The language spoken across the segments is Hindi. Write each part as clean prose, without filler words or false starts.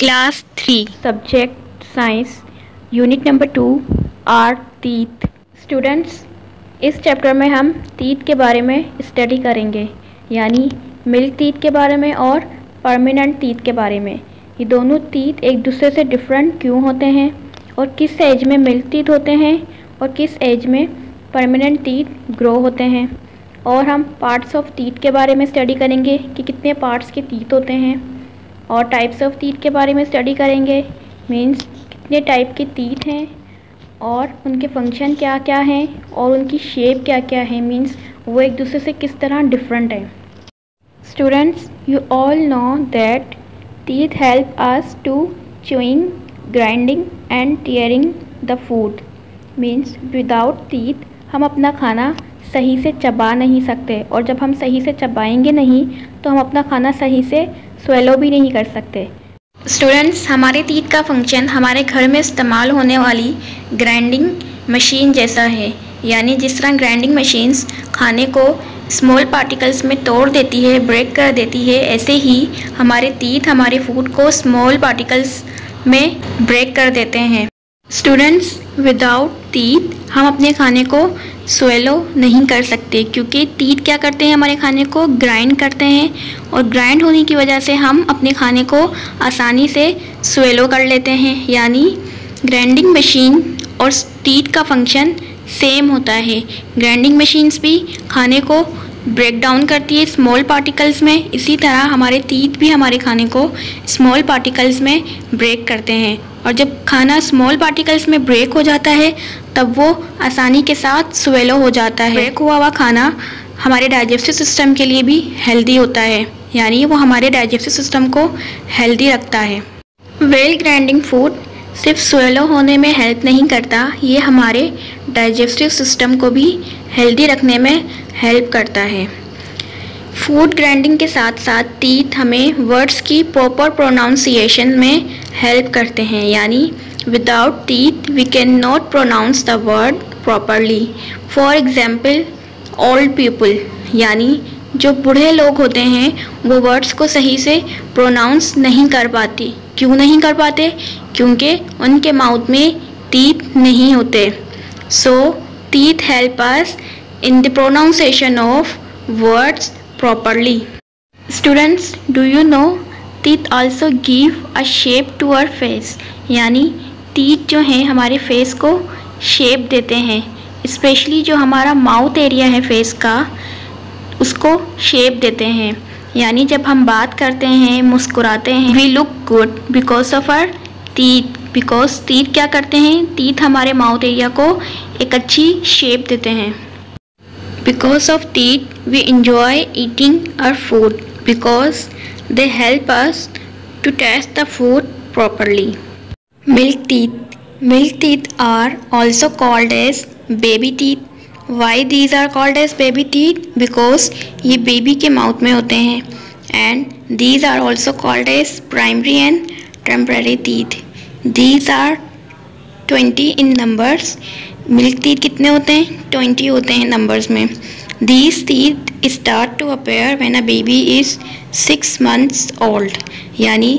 Class 3 subject science unit number 2 are teeth. Students, इस चैप्टर में हम टीथ के बारे में स्टडी करेंगे, यानी मिल्क टीथ के बारे में और परमानेंट टीथ के बारे में। ये दोनों टीथ एक दूसरे से डिफरेंट क्यों होते हैं और किस एज में मिल्क टीथ होते हैं और किस एज में परमानेंट टीथ ग्रो होते हैं। और हम पार्ट्स ऑफ टीथ के बारे में स्टडी करेंगे कि कितने पार्ट्स के टीथ होते हैं, और टाइप्स ऑफ टीथ के बारे में स्टडी करेंगे, मीन्स कितने टाइप के टीथ हैं और उनके फंक्शन क्या क्या हैं और उनकी शेप क्या क्या है, मीन्स वो एक दूसरे से किस तरह डिफरेंट है। Students, you all know that teeth help us to chewing, grinding and tearing the food, means without teeth हम अपना खाना सही से चबा नहीं सकते, और जब हम सही से चबाएंगे नहीं तो हम अपना खाना सही से स्वेलो भी नहीं कर सकते। स्टूडेंट्स, हमारे टीथ का फंक्शन हमारे घर में इस्तेमाल होने वाली ग्राइंडिंग मशीन जैसा है, यानी जिस तरह ग्राइंडिंग मशीन्स खाने को स्मॉल पार्टिकल्स में तोड़ देती है, ब्रेक कर देती है, ऐसे ही हमारे टीथ हमारे फूड को स्मॉल पार्टिकल्स में ब्रेक कर देते हैं। स्टूडेंट्स, विदाउट टीथ हम अपने खाने को स्वेलो नहीं कर सकते, क्योंकि टीथ क्या करते हैं, हमारे खाने को ग्राइंड करते हैं, और ग्राइंड होने की वजह से हम अपने खाने को आसानी से स्वेलो कर लेते हैं। यानी ग्राइंडिंग मशीन और टीथ का फंक्शन सेम होता है। ग्राइंडिंग मशीन्स भी खाने को ब्रेक डाउन करती है स्मॉल पार्टिकल्स में, इसी तरह हमारे टीथ भी हमारे खाने को स्मॉल पार्टिकल्स में ब्रेक करते हैं, और जब खाना स्मॉल पार्टिकल्स में ब्रेक हो जाता है तब वो आसानी के साथ स्वेलो हो जाता है। ब्रेक हुआ खाना हमारे डाइजेस्टिव सिस्टम के लिए भी हेल्दी होता है, यानी वो हमारे डाइजेस्टिव सिस्टम को हेल्दी रखता है। वेल ग्राइंडिंग फूड सिर्फ स्वेलो होने में हेल्प नहीं करता, ये हमारे डाइजेस्टिव सिस्टम को भी हेल्दी रखने में हेल्प करता है। फूड ग्राइंडिंग के साथ साथ टीथ हमें वर्ड्स की प्रॉपर प्रोनाउंसिएशन में हेल्प करते हैं, यानी without teeth we can not pronounce the word properly. For example, old people, यानी जो बूढ़े लोग होते हैं वो वर्ड्स को सही से प्रोनाउंस नहीं कर पाती। क्यों नहीं कर पाते? क्योंकि उनके माउथ में टीथ नहीं होते। So teeth help us in the pronunciation of words properly. Students, do you know teeth also give a shape to our face, यानी टीथ जो हैं हमारे फेस को शेप देते हैं, स्पेशली जो हमारा माउथ एरिया है फेस का उसको शेप देते हैं। यानी जब हम बात करते हैं, मुस्कुराते हैं, we look good because of our teeth. Because teeth क्या करते हैं, टीथ हमारे माउथ एरिया को एक अच्छी शेप देते हैं। Because of teeth, we enjoy eating our food because they help us to taste the food properly. Milk teeth. Milk teeth are also called as baby teeth. Why these are called as baby teeth? Because ये baby के mouth में होते हैं, and these are also called as primary and temporary teeth. These are 20 in numbers. Milk teeth कितने होते हैं? 20 होते हैं नंबर्स में। These teeth start to appear when a baby is 6 months old, यानी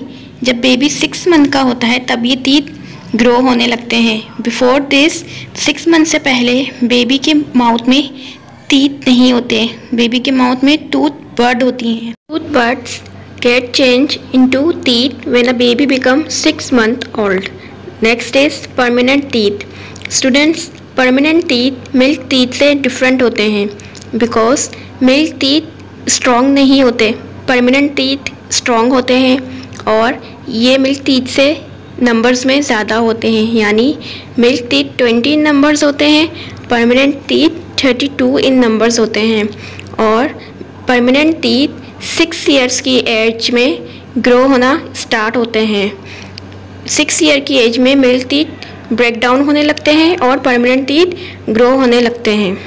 जब बेबी 6 मंथ का होता है तब ये टीथ ग्रो होने लगते हैं। बिफोर दिस 6 मंथ से पहले बेबी के माउथ में टीथ नहीं होते, बेबी के माउथ में टूथ बर्ड होती हैं। Tooth buds get change into teeth when a baby become 6 month old. Next is permanent teeth. Students, permanent teeth milk teeth से डिफरेंट होते हैं, बिकॉज मिल्क टीथ स्ट्रॉन्ग नहीं होते, परमानेंट टीथ स्ट्रॉन्ग होते हैं, और ये मिल्क टीथ से नंबर्स में ज़्यादा होते हैं। यानी मिल्क टीथ 20 नंबर्स होते हैं, परमानेंट टीथ 32 इन नंबर्स होते हैं, और परमानेंट टीथ 6 ईयर्स की एज में ग्रो होना स्टार्ट होते हैं। 6 ईयर की एज में मिल्क टीथ ब्रेक डाउन होने लगते हैं और परमानेंट टीथ ग्रो होने लगते हैं।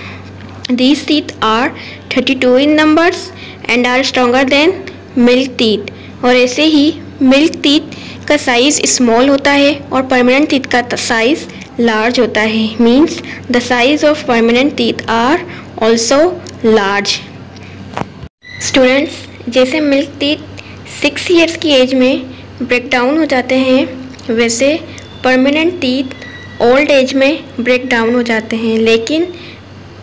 These teeth are 32 in numbers and are stronger than milk teeth. और ऐसे ही मिल्क टीथ का साइज़ स्मॉल होता है और परमानेंट टीथ का साइज़ लार्ज होता है। Means the size of permanent teeth are also large. Students, जैसे मिल्क टीथ 6 ईयर्स की एज में ब्रेक डाउन हो जाते हैं, वैसे परमानेंट टीथ ओल्ड एज में ब्रेक डाउन हो जाते हैं। लेकिन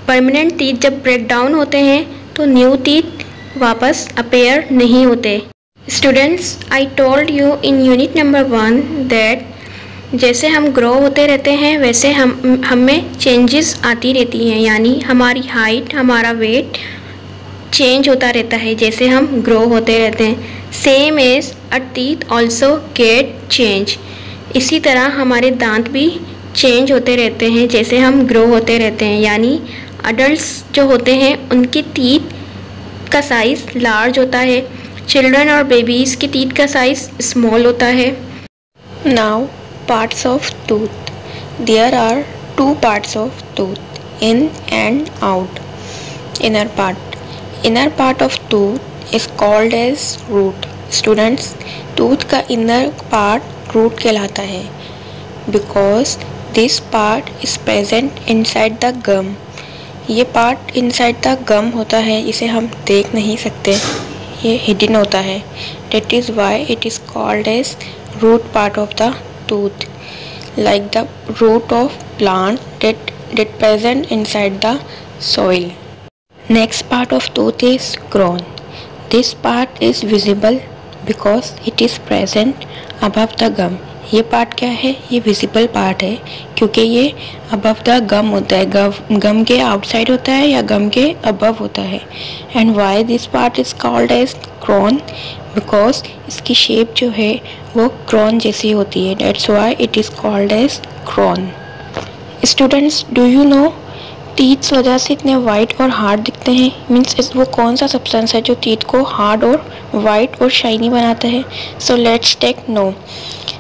परमानेंट टीथ जब ब्रेक डाउन होते हैं तो न्यू टीथ वापस अपेयर नहीं होते। Students, I told you in unit number 1 that जैसे हम ग्रो होते रहते हैं वैसे हमें चेंजेस आती रहती हैं, यानी हमारी हाइट, हमारा वेट चेंज होता रहता है जैसे हम ग्रो होते रहते हैं। Same as a teeth also get change, इसी तरह हमारे दांत भी चेंज होते रहते हैं जैसे हम ग्रो होते रहते हैं, यानी अडल्ट्स जो होते हैं उनकी टीथ का साइज़ लार्ज होता है, चिल्ड्रन और बेबीज़ की टीथ का साइज़ स्मॉल होता है। Now parts of tooth. There are 2 parts of tooth, in and out. Inner part of tooth is called as root. Students, tooth का inner part root कहलाता है because this part is present inside the gum. ये part inside the gum होता है, इसे हम देख नहीं सकते, ये hidden होता है। That is why it is called as root part of the tooth, like the root of plant that present inside the soil. Next part of tooth is crown. This part is visible because it is present above the gum. ये पार्ट क्या है? ये विजिबल पार्ट है क्योंकि ये अबव द गम होता है, गम के आउटसाइड होता है या गम के अबव होता है। And why this part is called as crown? बिकॉज इसकी शेप जो है वो क्रॉन जैसी होती है, that's why it is called as crown. Students, do you know teeth वजह से इतने वाइट और हार्ड दिखते हैं? मीन्स वो कौन सा सब्सटेंस है जो टीथ को हार्ड और वाइट और शाइनी बनाता है? So let's take know.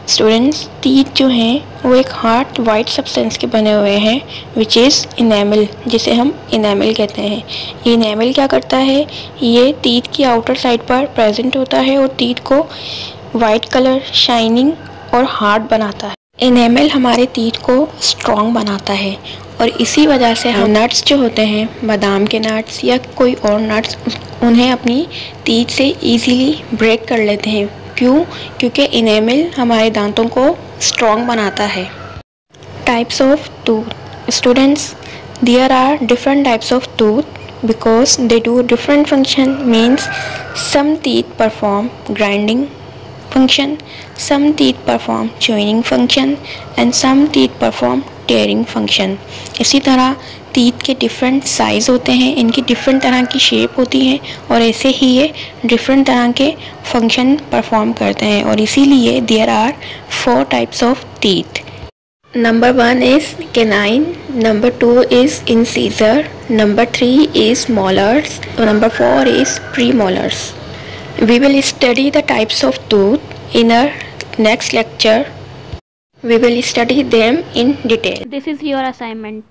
Students, teeth जो हैं वो एक हार्ड वाइट सब्सटेंस के बने हुए हैं विच इज़ इनेमल, जिसे हम इनेमल कहते हैं। ये इनेमल क्या करता है? ये टीथ की आउटर साइड पर प्रेजेंट होता है और टीथ को वाइट कलर, शाइनिंग और हार्ड बनाता है। इनेमल हमारे टीथ को स्ट्रॉन्ग बनाता है और इसी वजह से हम नट्स जो होते हैं, बादाम के नट्स या कोई और नट्स, उन्हें अपनी टीथ से इजीली ब्रेक कर लेते हैं। क्यों? क्योंकि इनेमल हमारे दांतों को स्ट्रॉन्ग बनाता है। Types of tooth. Students, there are different types of tooth because they do different function. Means some teeth perform grinding function, some teeth perform chewing function and some teeth perform tearing function. इसी तरह टीथ के डिफरेंट साइज़ होते हैं, इनकी डिफरेंट तरह की शेप होती है और ऐसे ही ये डिफरेंट तरह के फंक्शन परफॉर्म करते हैं और इसीलिए there are 4 types of teeth. Number 1 is canine, number 2 is incisor, number 3 is molars और number 4 is premolars. We will study the types of tooth in our next lecture. We will study them in detail. This is your assignment.